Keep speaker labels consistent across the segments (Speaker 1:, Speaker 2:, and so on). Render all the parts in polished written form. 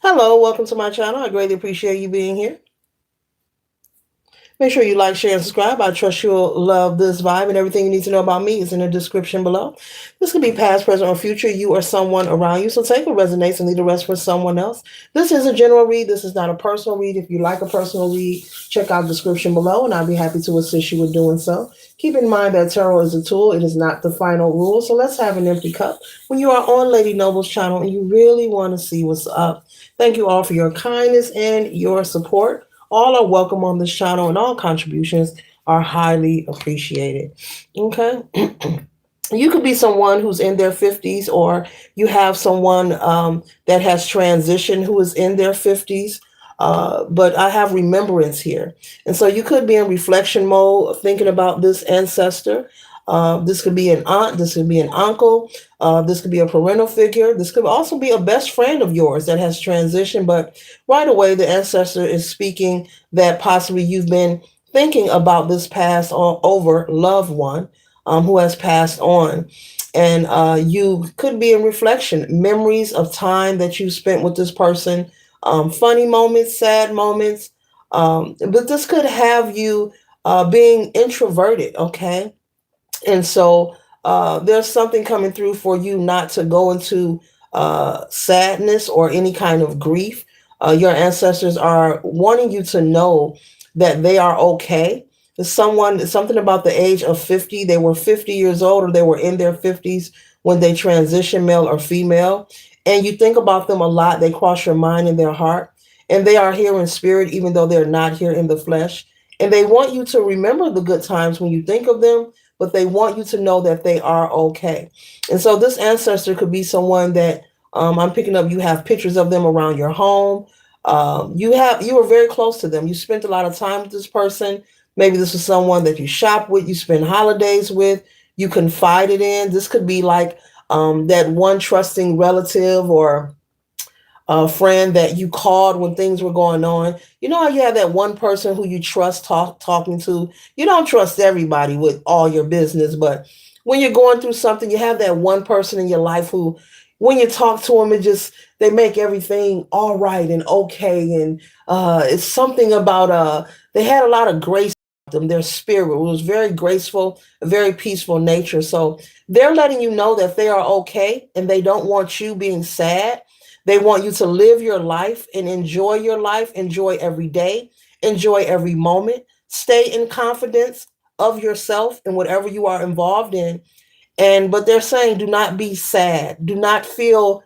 Speaker 1: Hello, welcome to my channel. I greatly appreciate you being here. Make sure you like, share, and subscribe. I trust you'll love this vibe, and everything you need to know about me is in the description below. This could be past, present, or future, you or someone around you. So take what resonates and leave the rest for someone else. This is a general read. This is not a personal read. If you like a personal read, check out the description below, and I'll be happy to assist you with doing so. Keep in mind that tarot is a tool. It is not the final rule. So let's have an empty cup. When you are on Lady Noble's channel and you really want to see what's up, thank you all for your kindness and your support. All are welcome on this channel, and all contributions are highly appreciated. Okay. You could be someone who's in their 50s, or you have someone that has transitioned who is in their 50s. But I have remembrance here. And so you could be in reflection mode, thinking about this ancestor. This could be an aunt, this could be an uncle, this could be a parental figure, this could also be a best friend of yours that has transitioned. But right away, the ancestor is speaking that possibly you've been thinking about this past over loved one who has passed on. And you could be in reflection, memories of time that you spent with this person, funny moments, sad moments. But this could have you being introverted, okay? And so there's something coming through for you not to go into sadness or any kind of grief. Your ancestors are wanting you to know that they are okay. Something about the age of 50, they were 50 years old, or they were in their 50s when they transition, male or female. And you think about them a lot. They cross your mind and their heart. And they are here in spirit, even though they're not here in the flesh. And they want you to remember the good times when you think of them, but they want you to know that they are okay. And so this ancestor could be someone that I'm picking up. You have pictures of them around your home. You were very close to them. You spent a lot of time with this person. Maybe this is someone that you shop with, you spend holidays with, you confided in. This could be like that one trusting relative or a friend that you called when things were going on. You know how you have that one person who you trust talking to. You don't trust everybody with all your business, but when you're going through something, you have that one person in your life who, when you talk to them, it just they make everything all right and okay. And it's something about they had a lot of grace about them. Their spirit was very graceful, a very peaceful nature. So they're letting you know that they are okay, and they don't want you being sad. They want you to live your life and enjoy your life, enjoy every day, enjoy every moment, stay in confidence of yourself and whatever you are involved in. And but they're saying, do not be sad, do not feel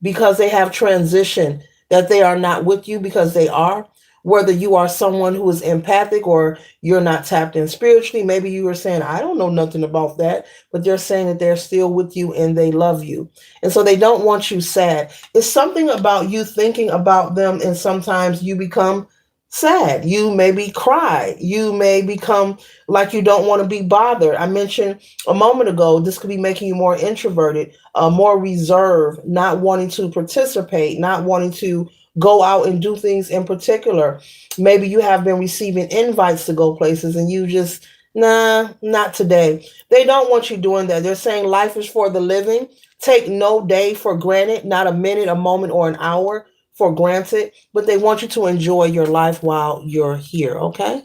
Speaker 1: because they have transition that they are not with you, because they are. Whether you are someone who is empathic or you're not tapped in spiritually, maybe you are saying, I don't know nothing about that, but they're saying that they're still with you and they love you. And so they don't want you sad. It's something about you thinking about them, and sometimes you become sad. You maybe cry. You may become like you don't want to be bothered. I mentioned a moment ago, this could be making you more introverted, more reserved, not wanting to participate, not wanting to go out and do things in particular. Maybe you have been receiving invites to go places and you just, nah, not today. They don't want you doing that. They're saying life is for the living. Take no day for granted, not a minute, a moment, or an hour for granted, but they want you to enjoy your life while you're here, okay?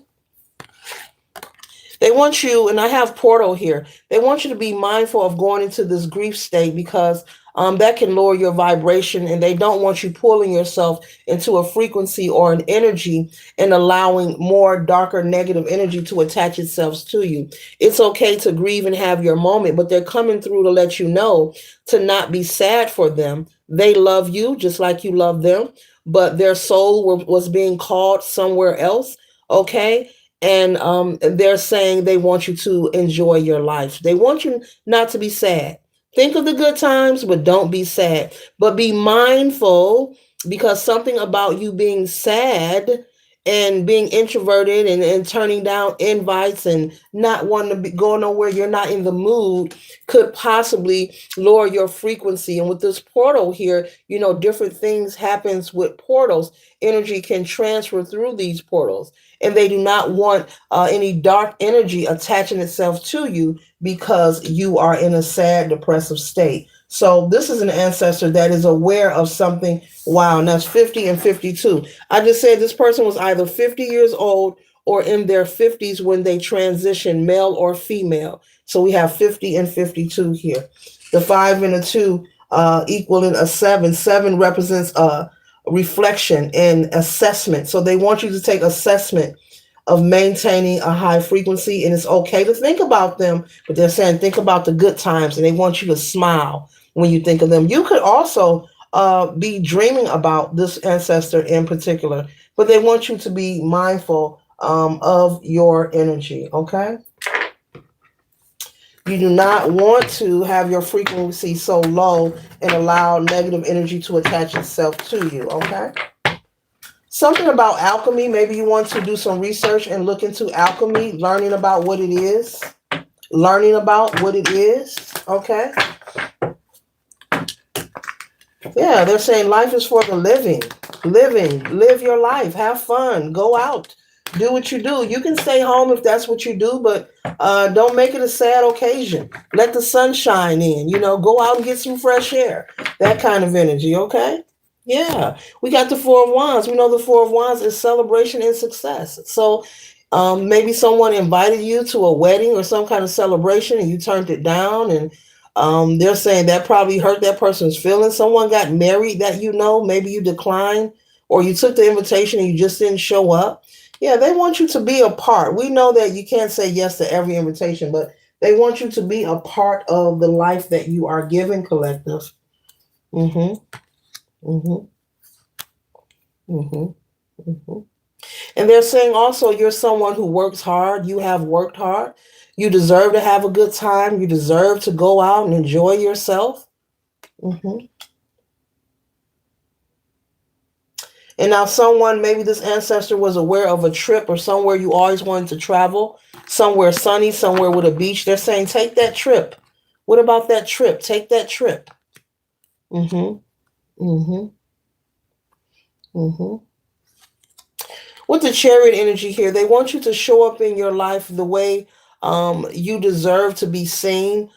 Speaker 1: They want you, and I have portal here. They want you to be mindful of going into this grief state, because that can lower your vibration, and they don't want you pulling yourself into a frequency or an energy and allowing more darker negative energy to attach itself to you. It's okay to grieve and have your moment, but they're coming through to let you know to not be sad for them. They love you just like you love them, but their soul was being called somewhere else, okay? And they're saying they want you to enjoy your life. They want you not to be sad. Think of the good times, but don't be sad. But be mindful, because something about you being sad and being introverted and turning down invites and not wanting to go nowhere, you're not in the mood, could possibly lower your frequency. And with this portal here, you know, different things happens with portals. Energy can transfer through these portals, and they do not want any dark energy attaching itself to you because you are in a sad, depressive state. So this is an ancestor that is aware of something. Wow, and that's 50 and 52. I just said this person was either 50 years old or in their 50s when they transition, male or female. So we have 50 and 52 here. The 5 and a 2 equaling a 7. 7 represents reflection and assessment. So they want you to take assessment of maintaining a high frequency, and it's okay to think about them, but they're saying think about the good times, and they want you to smile when you think of them. You could also be dreaming about this ancestor in particular, but they want you to be mindful of your energy. Okay, you do not want to have your frequency so low and allow negative energy to attach itself to you. Okay. Something about alchemy. Maybe you want to do some research and look into alchemy, learning about what it is. Learning about what it is. Okay. Yeah, they're saying life is for the living. Living. Live your life. Have fun. Go out. Do what you do. You can stay home if that's what you do, but don't make it a sad occasion. Let the sun shine in. Go out and get some fresh air. That kind of energy, okay? Yeah. We got the Four of Wands. We know the Four of Wands is celebration and success. So maybe someone invited you to a wedding or some kind of celebration and you turned it down, and they're saying that probably hurt that person's feelings. Someone got married that maybe you declined, or you took the invitation and you just didn't show up. Yeah, they want you to be a part. We know that you can't say yes to every invitation, but they want you to be a part of the life that you are given, collective. Mm-hmm. Mm-hmm. Mm-hmm. Mm-hmm. And they're saying also you're someone who works hard. You have worked hard. You deserve to have a good time. You deserve to go out and enjoy yourself. Mm-hmm. And now someone, maybe this ancestor was aware of a trip or somewhere you always wanted to travel, somewhere sunny, somewhere with a beach. They're saying, take that trip. What about that trip? Take that trip. Mm-hmm. Mm-hmm. Mm-hmm. With the Chariot energy here, they want you to show up in your life the way you deserve to be seen.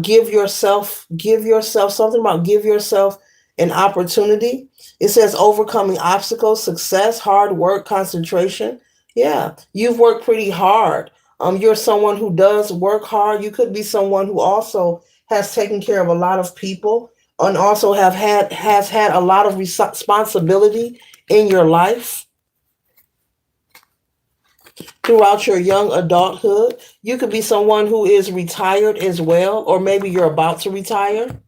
Speaker 1: Give yourself something about give yourself an opportunity. It says overcoming obstacles, success, hard work, concentration. Yeah, you've worked pretty hard. You're someone who does work hard. You could be someone who also has taken care of a lot of people and also has had a lot of responsibility in your life throughout your young adulthood. You could be someone who is retired as well, or maybe you're about to retire.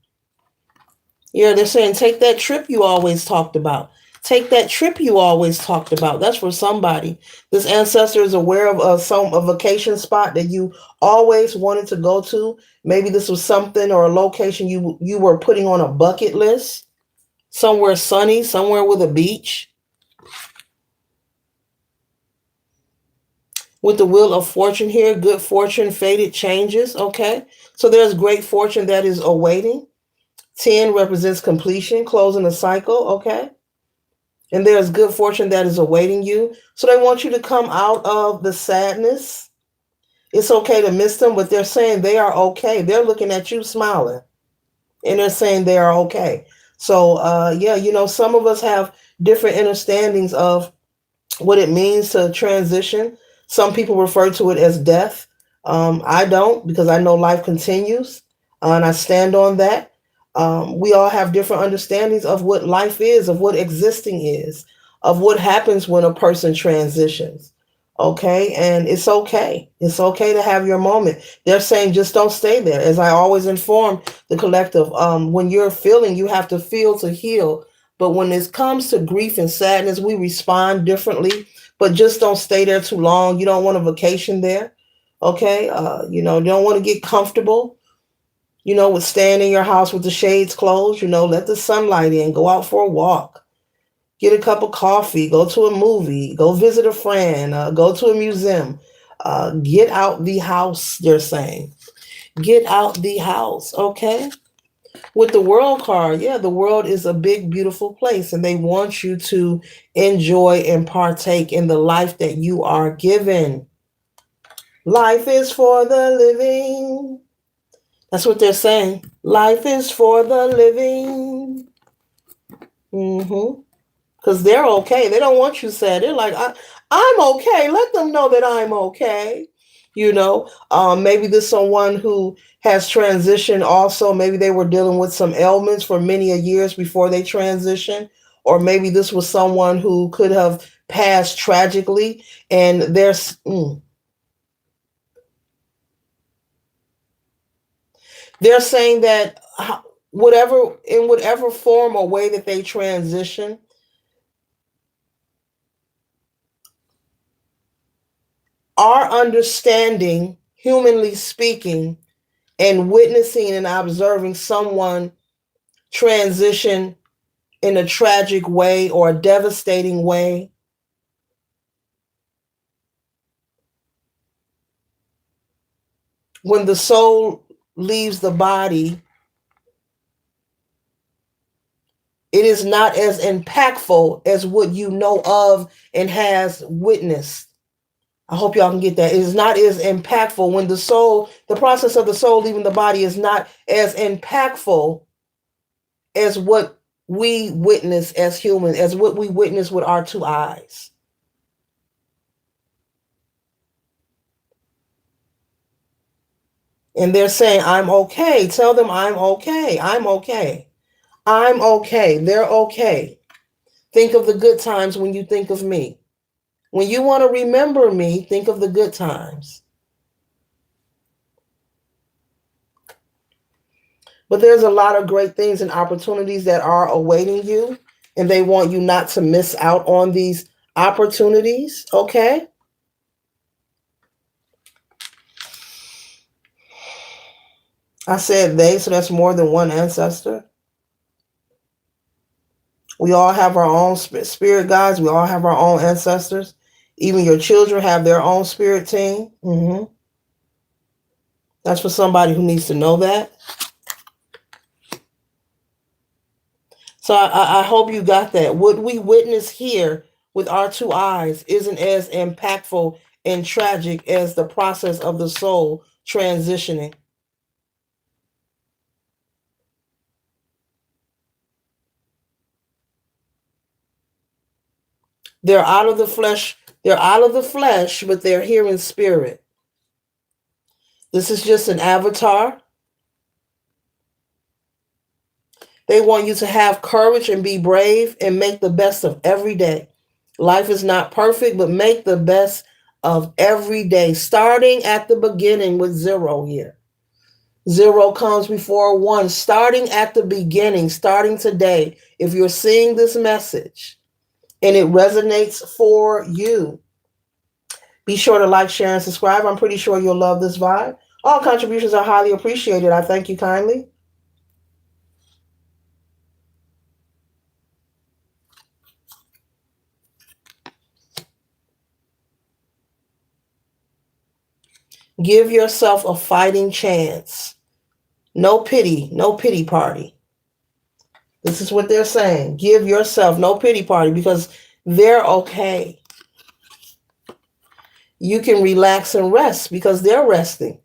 Speaker 1: Yeah, they're saying take that trip you always talked about. Take that trip you always talked about. That's for somebody. This ancestor is aware of a vacation spot that you always wanted to go to. Maybe this was something or a location you were putting on a bucket list. Somewhere sunny, somewhere with a beach. With the Wheel of Fortune here, good fortune, fated changes. Okay. So there's great fortune that is awaiting. 10 represents completion, closing a cycle. Okay. And there's good fortune that is awaiting you. So they want you to come out of the sadness. It's okay to miss them, but they're saying they are okay. They're looking at you smiling and they're saying they are okay. So, some of us have different understandings of what it means to transition. Some people refer to it as death. I don't, because I know life continues, and I stand on that. We all have different understandings of what life is, of what existing is, of what happens when a person transitions. Okay, and it's okay. It's okay to have your moment. They're saying just don't stay there. As I always inform the collective, when you're feeling, you have to feel to heal. But when it comes to grief and sadness, we respond differently. But just don't stay there too long. You don't want a vacation there. Okay, you don't want to get comfortable. With staying in your house with the shades closed. Let the sunlight in. Go out for a walk. Get a cup of coffee, go to a movie, go visit a friend, go to a museum. Get out the house, they're saying. Get out the house, okay? With the World card, yeah, the world is a big, beautiful place, and they want you to enjoy and partake in the life that you are given. Life is for the living. That's what they're saying. Life is for the living. Mm-hmm. Because they're okay. They don't want you sad. They're like, I'm okay. Let them know that I'm okay. Maybe there's someone who has transitioned also. Maybe they were dealing with some ailments for many a years before they transitioned. Or maybe this was someone who could have passed tragically. And they're saying that whatever form or way that they transition, our understanding, humanly speaking, and witnessing and observing someone transition in a tragic way or a devastating way, when the soul leaves the body, it is not as impactful as what you know of and has witnessed. I hope y'all can get that. It is not as impactful when the process of the soul leaving the body is not as impactful as what we witness as humans, as what we witness with our two eyes. And they're saying, I'm okay. Tell them I'm okay. I'm okay. I'm okay. They're okay. Think of the good times when you think of me. When you want to remember me, think of the good times. But there's a lot of great things and opportunities that are awaiting you, and they want you not to miss out on these opportunities, okay? I said they, so that's more than one ancestor. We all have our own spirit guides. We all have our own ancestors. Even your children have their own spirit team. That's for somebody who needs to know that. So I hope you got that. What we witness here with our two eyes isn't as impactful and tragic as the process of the soul transitioning. They're out of the flesh. They're out of the flesh, but they're here in spirit. This is just an avatar. They want you to have courage and be brave and make the best of every day. Life is not perfect, but make the best of every day, starting at the beginning with zero here. Zero comes before one, starting at the beginning, starting today. If you're seeing this message and it resonates for you, be sure to like, share, and subscribe. I'm pretty sure you'll love this vibe. All contributions are highly appreciated. I thank you kindly. Give yourself a fighting chance. No pity, no pity party. This is what they're saying. Give yourself no pity party because they're okay. You can relax and rest because they're resting.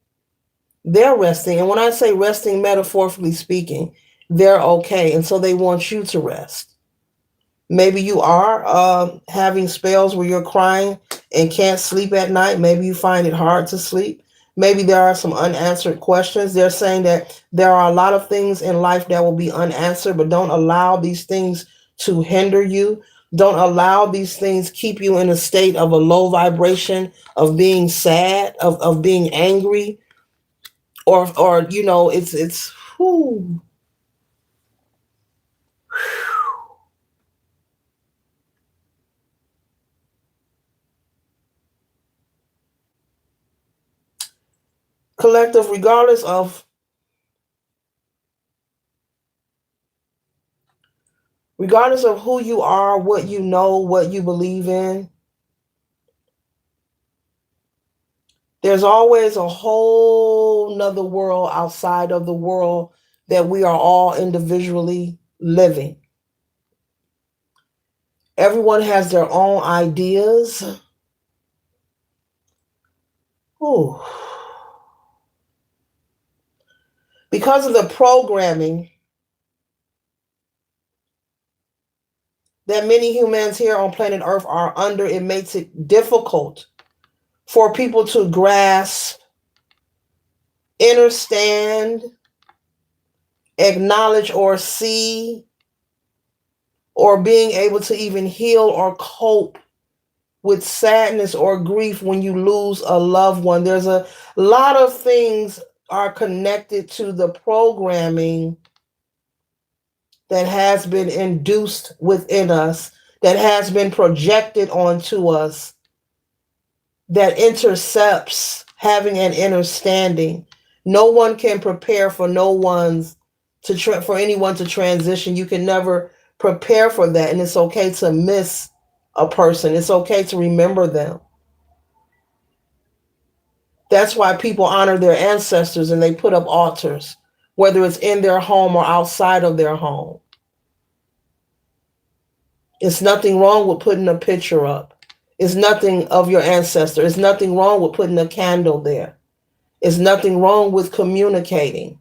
Speaker 1: They're resting. And when I say resting, metaphorically speaking, they're okay. And so they want you to rest. Maybe you are having spells where you're crying and can't sleep at night. Maybe you find it hard to sleep. Maybe there are some unanswered questions. They're saying that there are a lot of things in life that will be unanswered, but don't allow these things to hinder you. Don't allow these things keep you in a state of a low vibration, of being sad, of being angry, or it's whew. Collective, regardless of who you are, what you know, what you believe in, there's always a whole nother world outside of the world that we are all individually living. Everyone has their own ideas. Ooh. Because of the programming that many humans here on planet Earth are under, it makes it difficult for people to grasp, understand, acknowledge, or see, or being able to even heal or cope with sadness or grief when you lose a loved one. There's a lot of things are connected to the programming that has been induced within us, that has been projected onto us, that intercepts having an understanding. No one can prepare for for anyone to transition. You can never prepare for that, and it's okay to miss a person. It's okay to remember them. That's why people honor their ancestors and they put up altars, whether it's in their home or outside of their home. It's nothing wrong with putting a picture up. It's nothing of your ancestor. It's nothing wrong with putting a candle there. It's nothing wrong with communicating.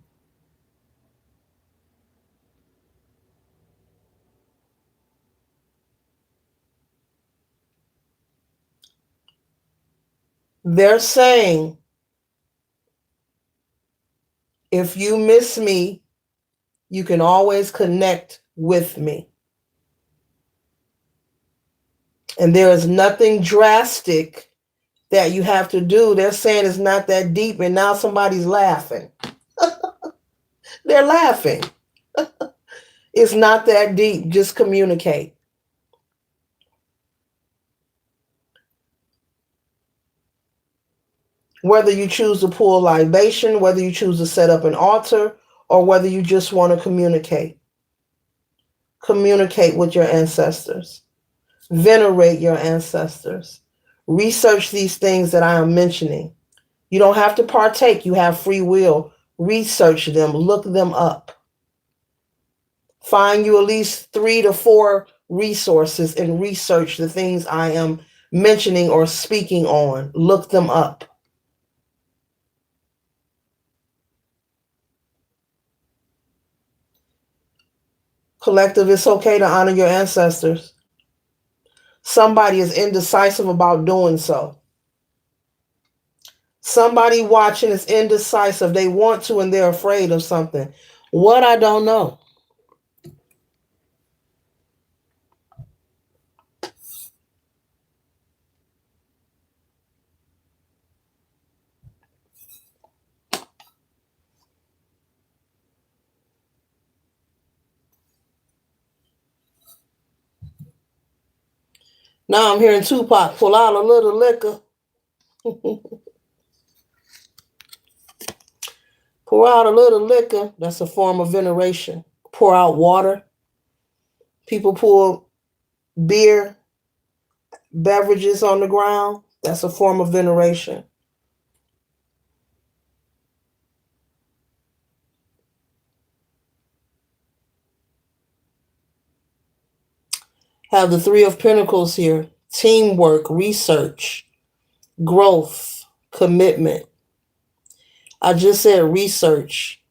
Speaker 1: They're saying, if you miss me, you can always connect with me. And there is nothing drastic that you have to do. They're saying it's not that deep, and now somebody's laughing. They're laughing. It's not that deep. Just communicate. Whether you choose to pull libation, whether you choose to set up an altar, or whether you just want to communicate. Communicate with your ancestors. Venerate your ancestors. Research these things that I am mentioning. You don't have to partake. You have free will. Research them. Look them up. Find you at least 3 to 4 resources and research the things I am mentioning or speaking on. Look them up. Collective, it's okay to honor your ancestors. Somebody is indecisive about doing so. Somebody watching is indecisive. They want to and they're afraid of something. What? I don't know. Now I'm hearing Tupac pull out a little liquor. Pour out a little liquor. That's a form of veneration. Pour out water. People pour beer, beverages on the ground. That's a form of veneration. Have the Three of Pentacles here. Teamwork, research, growth, commitment. I just said research.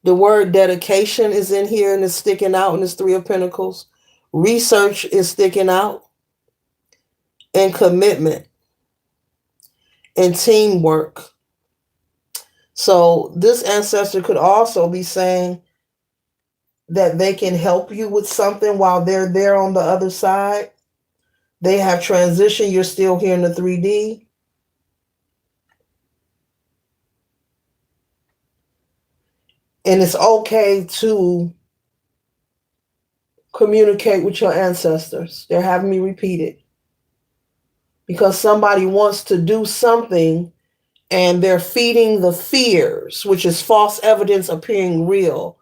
Speaker 1: The word dedication is in here and it's sticking out in this Three of Pentacles. Research is sticking out. And commitment. And teamwork. So this ancestor could also be saying that they can help you with something while they're there on the other side. They have transitioned. You're still here in the 3D. And it's okay to communicate with your ancestors. They're having me repeat it. Because somebody wants to do something and they're feeding the fears, which is false evidence appearing real.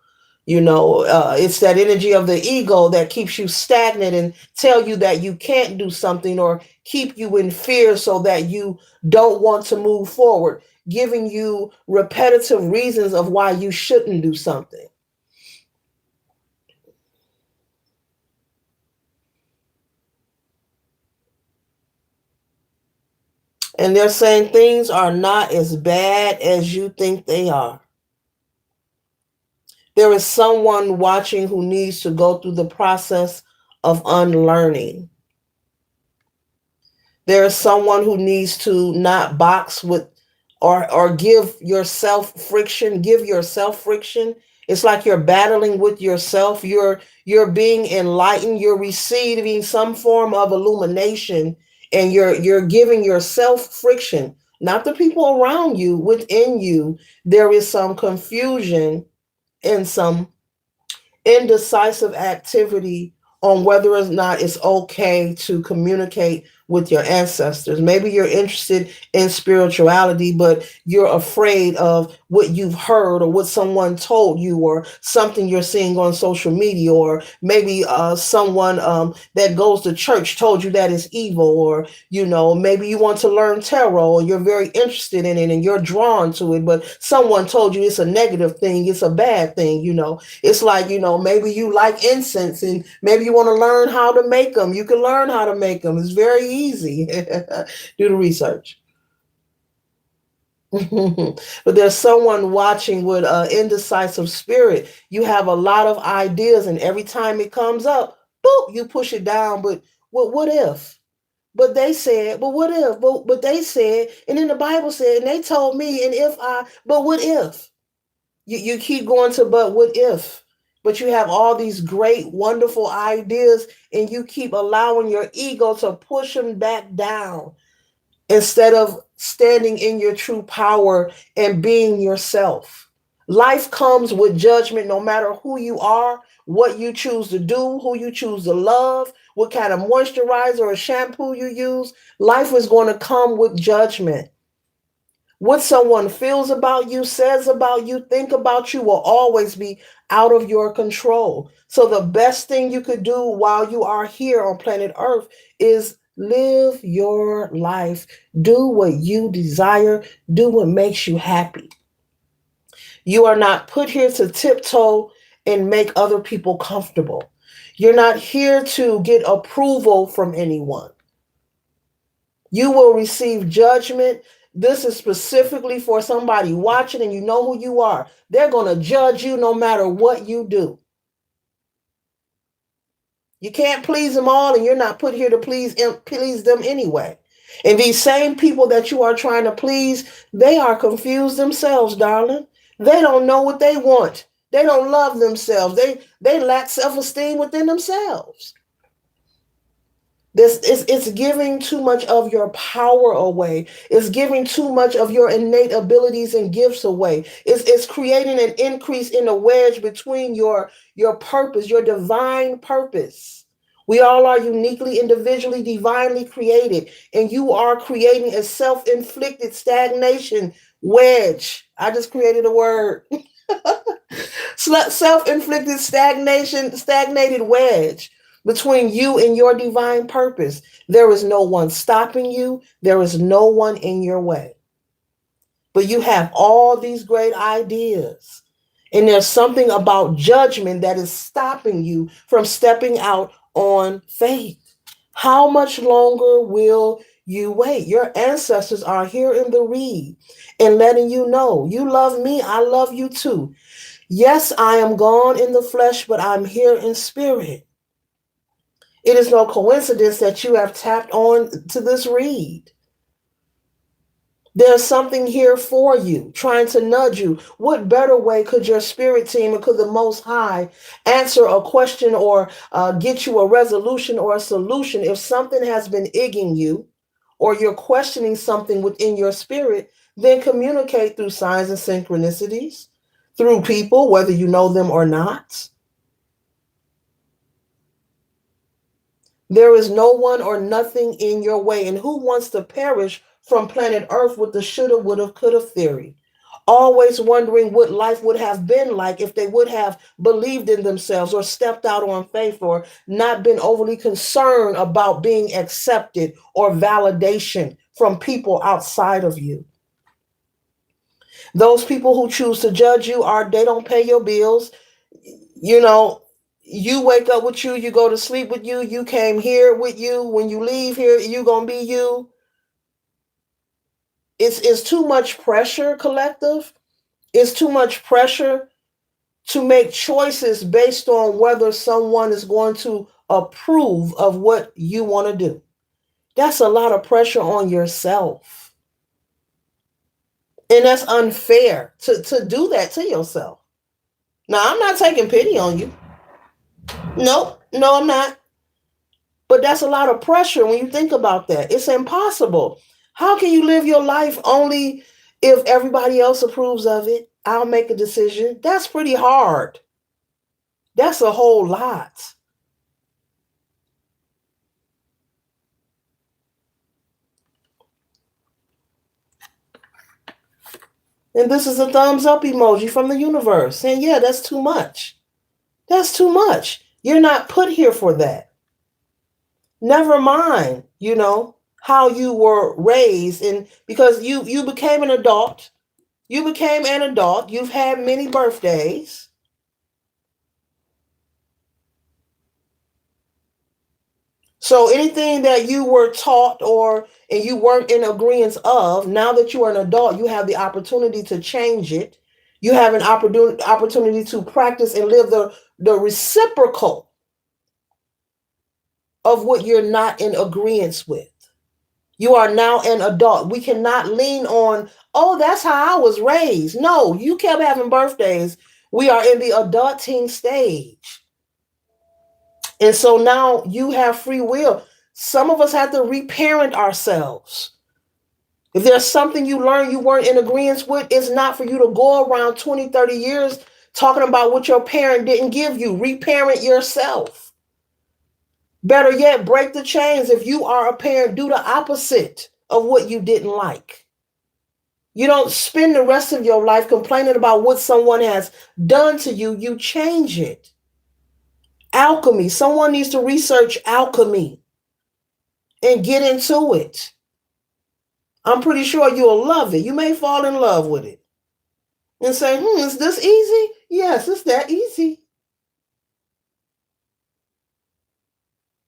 Speaker 1: It's that energy of the ego that keeps you stagnant and tell you that you can't do something or keep you in fear so that you don't want to move forward, giving you repetitive reasons of why you shouldn't do something. And they're saying things are not as bad as you think they are. There is someone watching who needs to go through the process of unlearning. There is someone who needs to not box with or give yourself friction, give yourself friction. It's like you're battling with yourself. You're being enlightened, you're receiving some form of illumination, and you're giving yourself friction, not the people around you, within you. There is some confusion and some indecisive activity on whether or not it's okay to communicate with your ancestors. Maybe you're interested in spirituality, but you're afraid of what you've heard or what someone told you or something you're seeing on social media, or maybe someone that goes to church told you that is evil, or maybe you want to learn tarot or you're very interested in it and you're drawn to it, but someone told you it's a negative thing, it's a bad thing. It's like, maybe you like incense and maybe you want to learn how to make them. You can learn how to make them. It's very easy. Do the research. But there's someone watching with an indecisive spirit. You have a lot of ideas, and every time it comes up, boop, you push it down. But what if? But they said, but what if? But they said, and then the Bible said, and they told me, and if I, but what if? You keep going to but what if, but you have all these great wonderful ideas and you keep allowing your ego to push them back down instead of standing in your true power and being yourself. Life comes with judgment no matter who you are, what you choose to do, who you choose to love, what kind of moisturizer or shampoo you use. Life is going to come with judgment. What someone feels about you, says about you, think about you will always be out of your control. So the best thing you could do while you are here on planet Earth is live your life. Do what you desire. Do what makes you happy. You are not put here to tiptoe and make other people comfortable. You're not here to get approval from anyone. You will receive judgment. This is specifically for somebody watching and you know who you are. They're going to judge you no matter what you do. You can't please them all, and you're not put here to please them anyway. And these same people that you are trying to please, they are confused themselves, darling. They don't know what they want. They don't love themselves. They lack self-esteem within themselves. It's giving too much of your power away. It's giving too much of your innate abilities and gifts away. It's creating an increase in a wedge between your purpose, your divine purpose. We all are uniquely, individually, divinely created, and you are creating a self-inflicted stagnation wedge. I just created a word. Self-inflicted stagnated wedge between you and your divine purpose. There is no one stopping you. There is no one in your way. But you have all these great ideas. And there's something about judgment that is stopping you from stepping out on faith. How much longer will you wait? Your ancestors are here in the read and letting you know, you love me, I love you too. Yes, I am gone in the flesh, but I'm here in spirit. It is no coincidence that you have tapped on to this read. There's something here for you, trying to nudge you. What better way could your spirit team or could the Most High answer a question or get you a resolution or a solution if something has been igging you or you're questioning something within your spirit? Then communicate through signs and synchronicities, through people, whether you know them or not. There is no one or nothing in your way. And who wants to perish from planet Earth with the shoulda, woulda, coulda theory? Always wondering what life would have been like if they would have believed in themselves or stepped out on faith or not been overly concerned about being accepted or validation from people outside of you. Those people who choose to judge you they don't pay your bills. You know, you wake up with you go to sleep with you came here with you. When you leave here, you gonna be you. It's too much pressure, collective. It's too much pressure to make choices based on whether someone is going to approve of what you want to do. That's a lot of pressure on yourself. And that's unfair to do that to yourself. Now, I'm not taking pity on you. Nope. No, I'm not. But that's a lot of pressure when you think about that. It's impossible. How can you live your life only if everybody else approves of it? I'll make a decision. That's pretty hard. That's a whole lot. And this is a thumbs up emoji from the universe saying, yeah, that's too much. That's too much. You're not put here for that. Never mind, how you were raised, and because you became an adult. You became an adult. You've had many birthdays. So anything that you were taught and you weren't in agreement of, now that you are an adult, you have the opportunity to change it. You have an opportunity to practice and live the reciprocal of what you're not in agreement with. You are now an adult. We cannot lean on, oh, that's how I was raised. No, you kept having birthdays. We are in the adulting stage. And so now you have free will. Some of us have to reparent ourselves. If there's something you learned you weren't in agreement with, it's not for you to go around 20, 30 years talking about what your parent didn't give you. Reparent yourself. Better yet, break the chains. If you are a parent, do the opposite of what you didn't like. You don't spend the rest of your life complaining about what someone has done to you. You change it. Alchemy. Someone needs to research alchemy and get into it. I'm pretty sure you'll love it. You may fall in love with it and say, is this easy? Yes, it's that easy.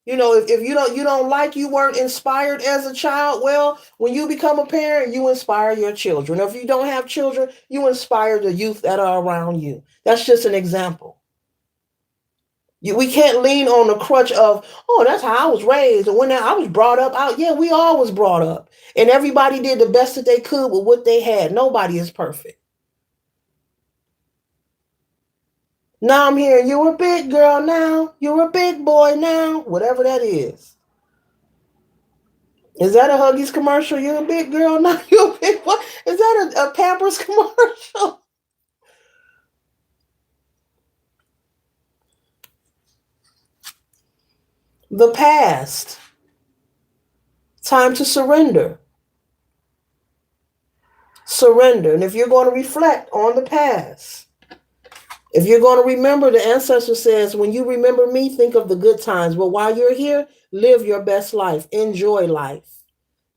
Speaker 1: If you don't like, you weren't inspired as a child, well, when you become a parent, you inspire your children. If you don't have children, you inspire the youth that are around you. That's just an example. We can't lean on the crutch of, oh, that's how I was raised. And when I was brought up, we all was brought up. And everybody did the best that they could with what they had. Nobody is perfect. Now I'm hearing, you're a big girl now. You're a big boy now. Whatever that is. Is that a Huggies commercial? You're a big girl now. You're a big boy. Is that a Pampers commercial? The past. Time to surrender. Surrender. And if you're going to reflect on the past, if you're going to remember, the ancestor says, when you remember me, think of the good times. But while you're here, live your best life. Enjoy life.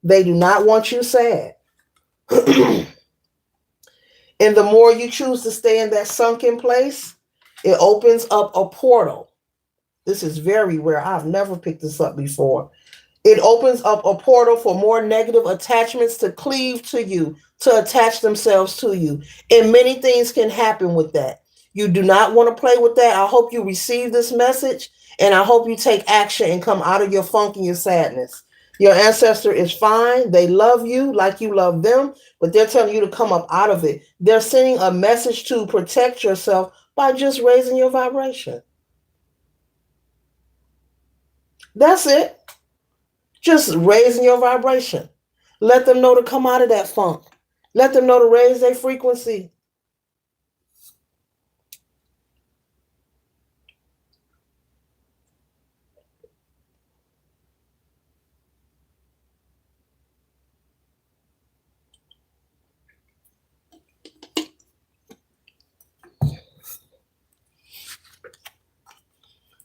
Speaker 1: They do not want you sad. And the more you choose to stay in that sunken place, it opens up a portal. This is very rare. I've never picked this up before. It opens up a portal for more negative attachments to cleave to you, to attach themselves to you. And many things can happen with that. You do not want to play with that. I hope you receive this message, and I hope you take action and come out of your funk and your sadness. Your ancestor is fine. They love you like you love them, but they're telling you to come up out of it. They're sending a message to protect yourself by just raising your vibration. That's it. Just raising your vibration. Let them know to come out of that funk. Let them know to raise their frequency.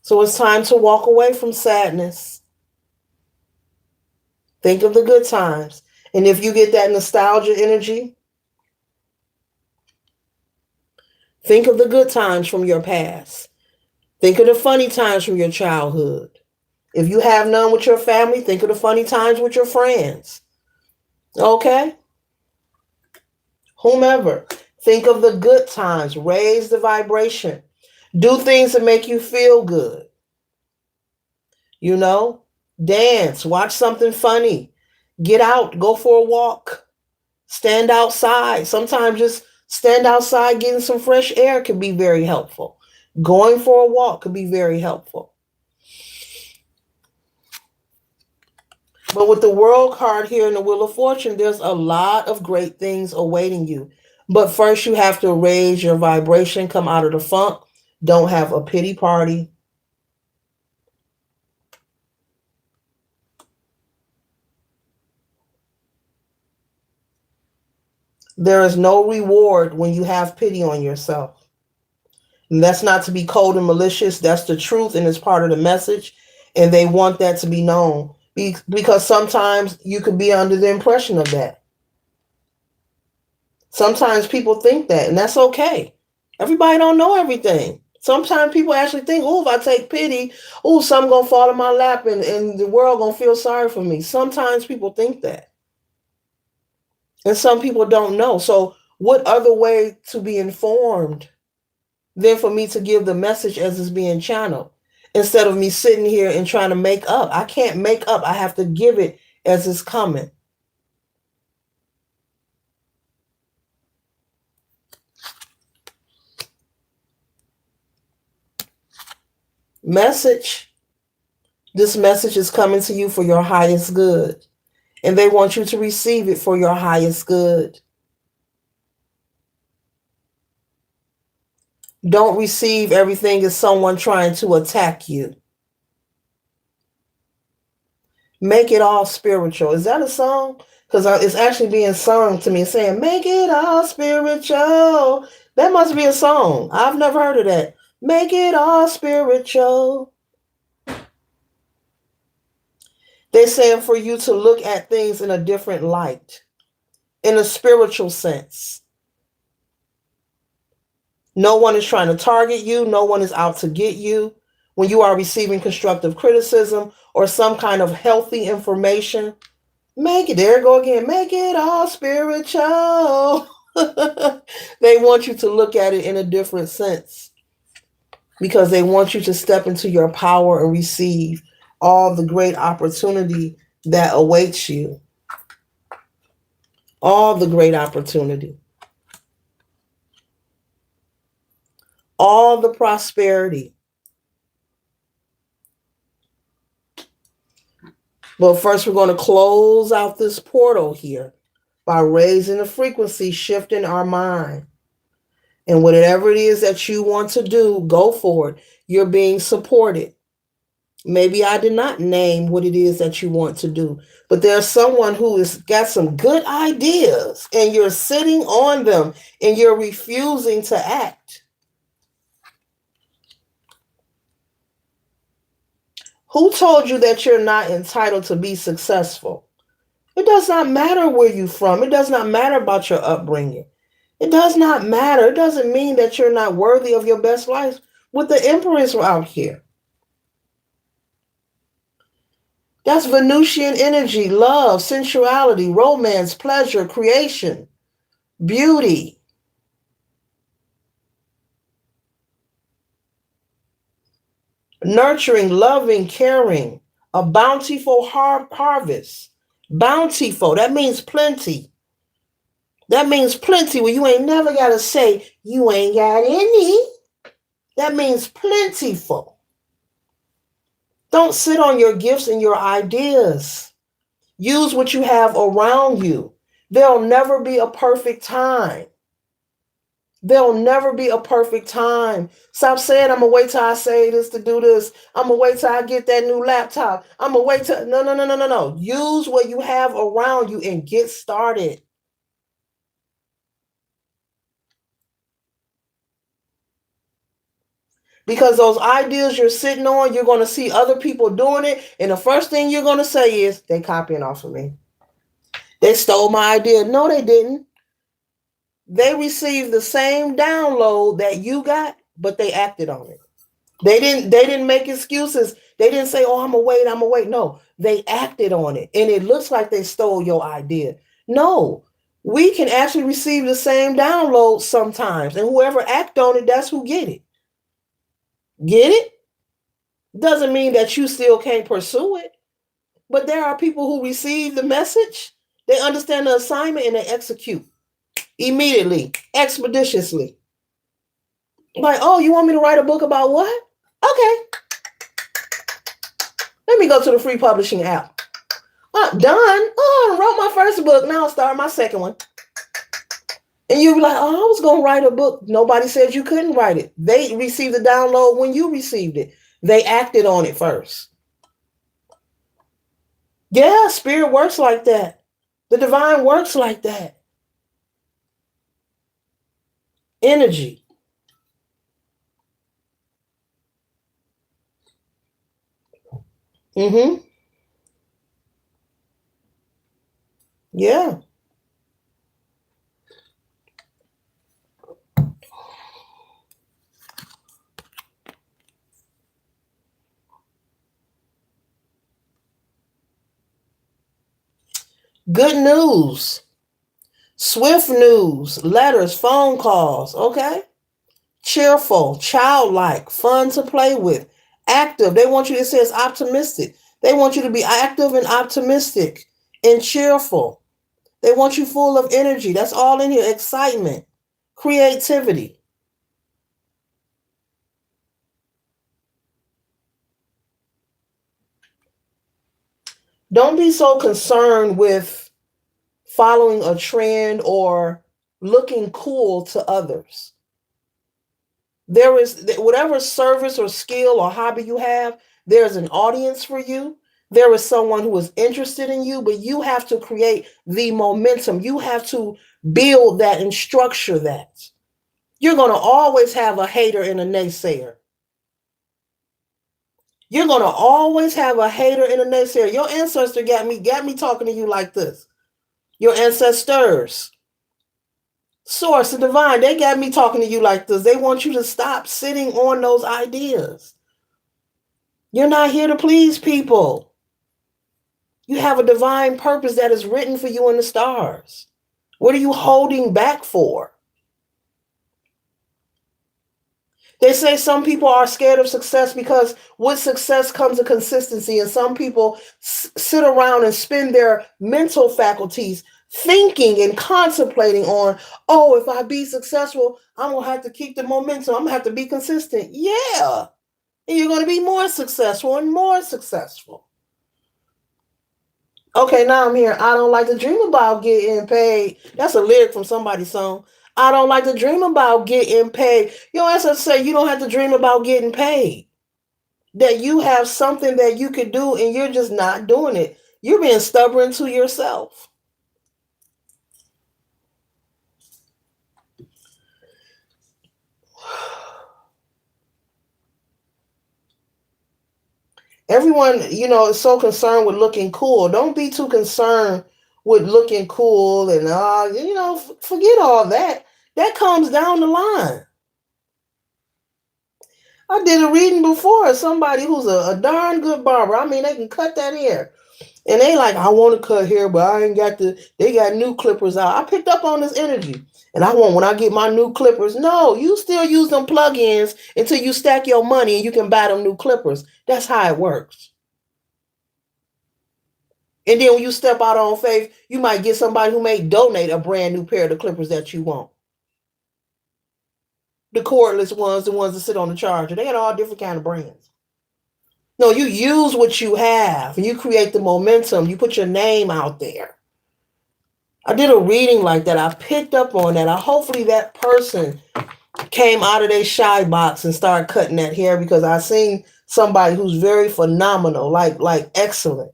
Speaker 1: So it's time to walk away from sadness. Think of the good times. And if you get that nostalgia energy, think of the good times from your past. Think of the funny times from your childhood. If you have none with your family, think of the funny times with your friends. Okay? whomever. Think of the good times. Raise the vibration. Do things that make you feel good. You know, dance, watch something funny, get out, go for a walk, stand outside. Sometimes just stand outside, getting some fresh air can be very helpful. Going for a walk could be very helpful. But with the World card here in the Wheel of Fortune, there's a lot of great things awaiting you. But first, you have to raise your vibration, come out of the funk. Don't have a pity party. There is no reward when you have pity on yourself. And that's not to be cold and malicious. That's the truth, and it's part of the message. And they want that to be known because sometimes you could be under the impression of that. Sometimes people think that, and that's okay. Everybody don't know everything. Sometimes people actually think, oh, if I take pity, oh, something gonna fall in my lap and the world gonna feel sorry for me. Sometimes people think that. And some people don't know. So what other way to be informed than for me to give the message as it's being channeled? Instead of me sitting here and trying to make up. I can't make up. I have to give it as it's coming. Message. This message is coming to you for your highest good. And they want you to receive it for your highest good. Don't receive everything as someone trying to attack you. Make it all spiritual. Is that a song? Because it's actually being sung to me saying, make it all spiritual. That must be a song. I've never heard of that. Make it all spiritual. They're saying for you to look at things in a different light, in a spiritual sense. No one is trying to target you. No one is out to get you. When you are receiving constructive criticism or some kind of healthy information, make it, there you go again, make it all spiritual. They want you to look at it in a different sense because they want you to step into your power and receive all the great opportunity that awaits you. All the great opportunity. All the prosperity. But first, we're going to close out this portal here by raising the frequency, shifting our mind. And whatever it is that you want to do, go for it. You're being supported. Maybe I did not name what it is that you want to do, but there's someone who has got some good ideas and you're sitting on them and you're refusing to act. Who told you that you're not entitled to be successful? It does not matter where you're from. It does not matter about your upbringing. It does not matter. It doesn't mean that you're not worthy of your best life. With the Empress out here. That's Venusian energy, love, sensuality, romance, pleasure, creation, beauty. Nurturing, loving, caring, a bountiful harvest. Bountiful, that means plenty. That means plenty where you ain't never got to say, you ain't got any. That means plentiful. Don't sit on your gifts and your ideas. Use what you have around you. There'll never be a perfect time. There'll never be a perfect time. Stop saying, I'm going to wait till I say this to do this. I'm going to wait till I get that new laptop. I'm going to wait till... No. Use what you have around you and get started. Because those ideas you're sitting on, you're going to see other people doing it. And the first thing you're going to say is, they copying off of me. They stole my idea. No, they didn't. They received the same download that you got, but they acted on it. They didn't make excuses. They didn't say, oh, I'm going to wait. No, they acted on it. And it looks like they stole your idea. No, We can actually receive the same download sometimes, and whoever act on it, that's who get it. Get it? Doesn't mean that you still can't pursue it, but there are people who receive the message, they understand the assignment, and they execute immediately, expeditiously. Like, oh, you want me to write a book about what? Okay, let me go to the free publishing app. Done. Oh, I wrote my first book. Now I'll start my second one. And you'll be like, oh, I was going to write a book. Nobody said you couldn't write it. They received the download when you received it. They acted on it first. Yeah, spirit works like that. The divine works like that. Energy. Mm-hmm. Yeah. Good news. Swift news. Letters, phone calls. Okay. Cheerful, childlike, fun to play with, active. They want you, it says optimistic. They want you to be active and optimistic and cheerful. They want you full of energy. That's all in here. Excitement, creativity. Don't be so concerned with following a trend or looking cool to others. There is whatever service or skill or hobby you have, there's an audience for you. There is someone who is interested in you, but you have to create the momentum. You have to build that and structure that. You're going to always have a hater and a naysayer. You're going to always have a hater and a naysayer. Your ancestor got me talking to you like this. Your ancestors, source, the divine, they got me talking to you like this. They want you to stop sitting on those ideas. You're not here to please people. You have a divine purpose that is written for you in the stars. What are you holding back for? They say some people are scared of success because with success comes a consistency, and some people sit around and spend their mental faculties thinking and contemplating on, oh, if I be successful, I'm going to have to keep the momentum. I'm going to have to be consistent. Yeah. And you're going to be more successful and more successful. Okay, now I'm here. I don't like to dream about getting paid. That's a lyric from somebody's song. I don't like to dream about getting paid. Your ancestors say you don't have to dream about getting paid. That you have something that you could do and you're just not doing it. You're being stubborn to yourself. Everyone, is so concerned with looking cool. Don't be too concerned with looking cool and forget all that. That comes down the line. I did a reading before. Somebody who's a darn good barber. I mean, they can cut that hair. And they like, I want to cut hair, but I ain't got they got new clippers out. I picked up on this energy. And when I get my new clippers, no, you still use them plugins until you stack your money and you can buy them new clippers. That's how it works. And then when you step out on faith, you might get somebody who may donate a brand new pair of the clippers that you want. The cordless ones, the ones that sit on the charger. They got all different kind of brands. No, you use what you have. You create the momentum. You put your name out there. I did a reading like that. I picked up on that. Hopefully that person came out of their shy box and started cutting that hair, because I seen somebody who's very phenomenal, like excellent.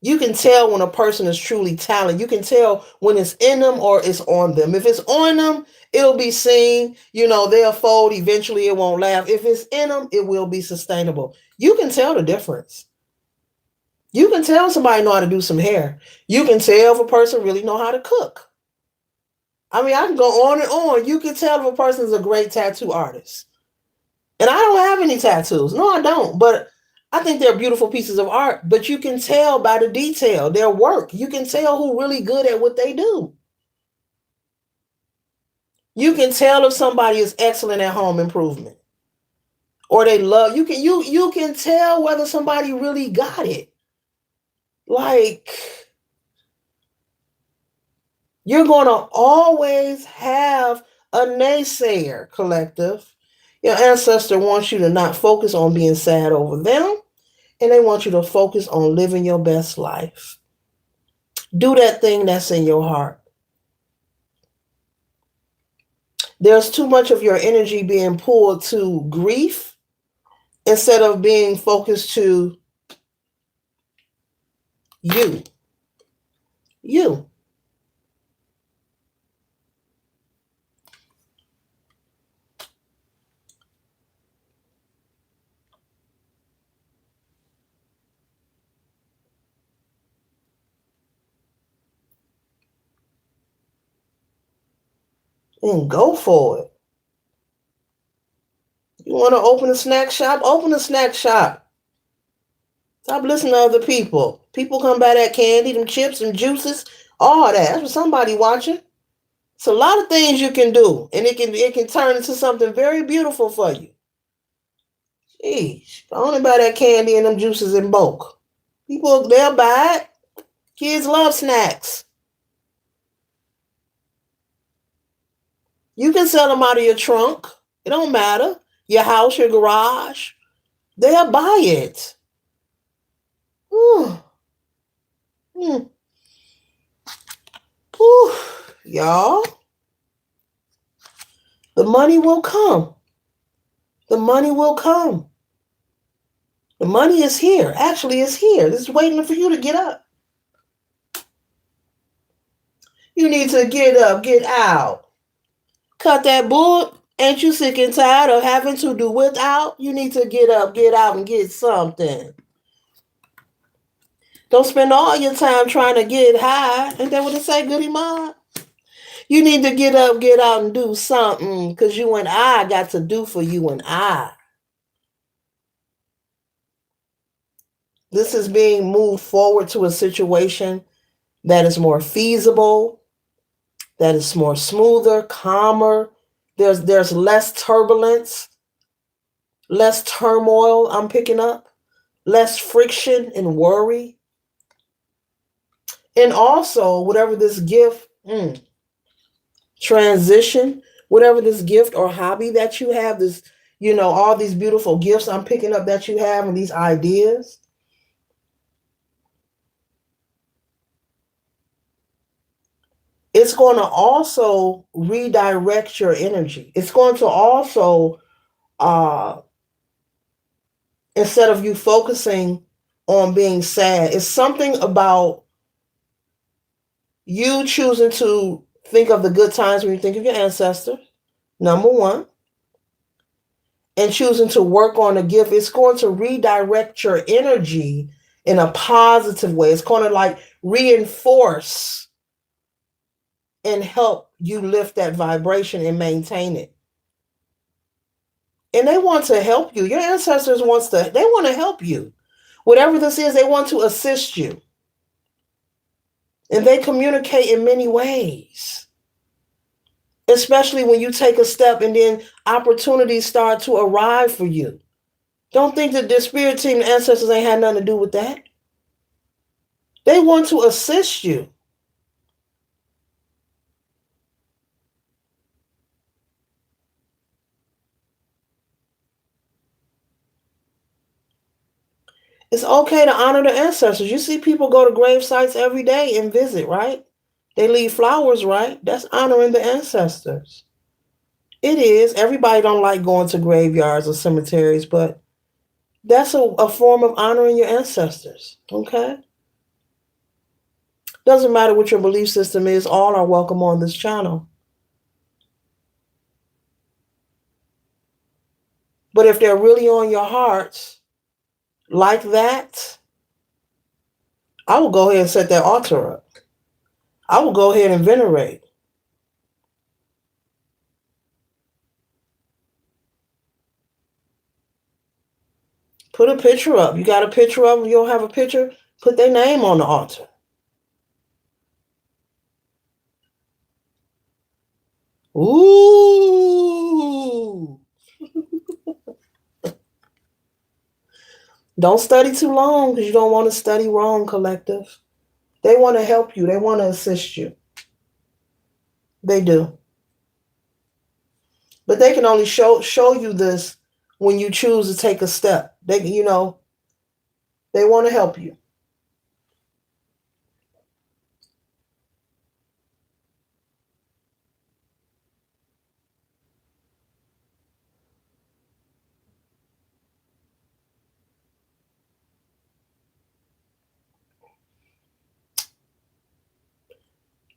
Speaker 1: You can tell when a person is truly talented. You can tell when it's in them or it's on them. If it's on them, it'll be seen. They'll fold. Eventually, it won't last. If it's in them, it will be sustainable. You can tell the difference. You can tell somebody know how to do some hair. You can tell if a person really know how to cook. I mean, I can go on and on. You can tell if a person is a great tattoo artist. And I don't have any tattoos. No, I don't. But I think they're beautiful pieces of art, but you can tell by the detail, their work. You can tell who's really good at what they do. You can tell if somebody is excellent at home improvement or they love. You can tell whether somebody really got it. Like, you're going to always have a naysayer, collective. Your ancestor wants you to not focus on being sad over them, and they want you to focus on living your best life. Do that thing that's in your heart. There's too much of your energy being pulled to grief instead of being focused to you. You. And go for it. You want to open a snack shop? Open a snack shop. Stop listening to other people. People come buy that candy, them chips and juices, all that. That's what somebody watching. It's a lot of things you can do, and it can turn into something very beautiful for you. Jeez, I only buy that candy and them juices in bulk. People, they'll buy it. Kids love snacks. You can sell them out of your trunk. It don't matter. Your house, your garage. They'll buy it. Whew. Mm. Whew. Y'all, the money will come. The money will come. The money is here. Actually, it's here. It's waiting for you to get up. You need to get up, get out. Cut that bull. Ain't you sick and tired of having to do without? You need to get up, get out, and get something. Don't spend all your time trying to get high. Ain't that what it say, Goody Mom? You need to get up, get out, and do something, because you and I got to do for you and I. This is being moved forward to a situation that is more feasible, that is more smoother, calmer. There's less turbulence, less turmoil I'm picking up, less friction and worry. And also, whatever this gift, transition, whatever this gift or hobby that you have, this, all these beautiful gifts I'm picking up that you have and these ideas, it's going to also redirect your energy. It's going to also, instead of you focusing on being sad, it's something about you choosing to think of the good times when you think of your ancestors, number one, and choosing to work on a gift. It's going to redirect your energy in a positive way. It's going to like reinforce and help you lift that vibration and maintain it. And they want to help you. Your ancestors they want to help you. Whatever this is, they want to assist you. And they communicate in many ways. Especially when you take a step and then opportunities start to arrive for you. Don't think that the spirit team, the ancestors ain't had nothing to do with that. They want to assist you. It's okay to honor the ancestors. You see people go to grave sites every day and visit, right? They leave flowers, right? That's honoring the ancestors. It is. Everybody don't like going to graveyards or cemeteries, but that's a form of honoring your ancestors, okay? Doesn't matter what your belief system is, all are welcome on this channel. But if they're really on your hearts like that, I will go ahead and set that altar up. I will go ahead and venerate. Put a picture up. You got a picture of them, you don't have a picture, put their name on the altar. Ooh. Don't study too long because you don't want to study wrong, collective. They want to help you. They want to assist you. They do. But they can only show you this when you choose to take a step. They want to help you.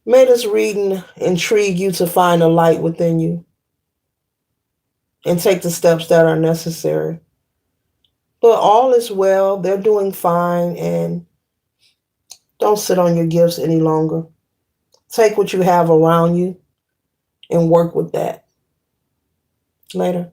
Speaker 1: May this reading intrigue you to find a light within you and take the steps that are necessary. But all is well. They're doing fine, and don't sit on your gifts any longer. Take what you have around you and work with that. Later.